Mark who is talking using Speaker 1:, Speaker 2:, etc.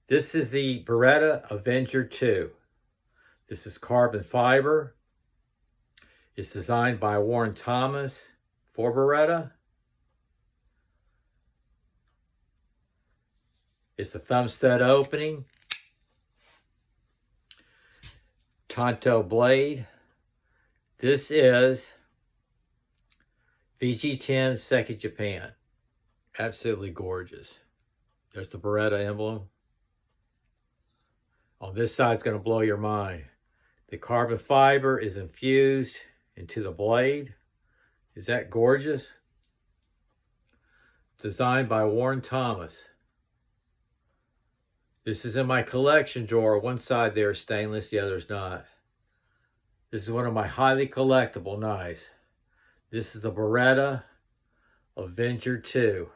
Speaker 1: This is the Beretta Avenger 2. This is carbon fiber. It's designed by Warren Thomas for Beretta. It's a thumb stud opening. Tonto blade. This is VG10 Seki Japan. Absolutely gorgeous. There's the Beretta emblem. On this side, it's going to blow your mind. The carbon fiber is infused into the blade. Is that gorgeous? Designed by Warren Thomas. This is in my collection drawer. One side there is stainless, the other is not. This is one of my highly collectible knives. This is the Beretta Avenger 2.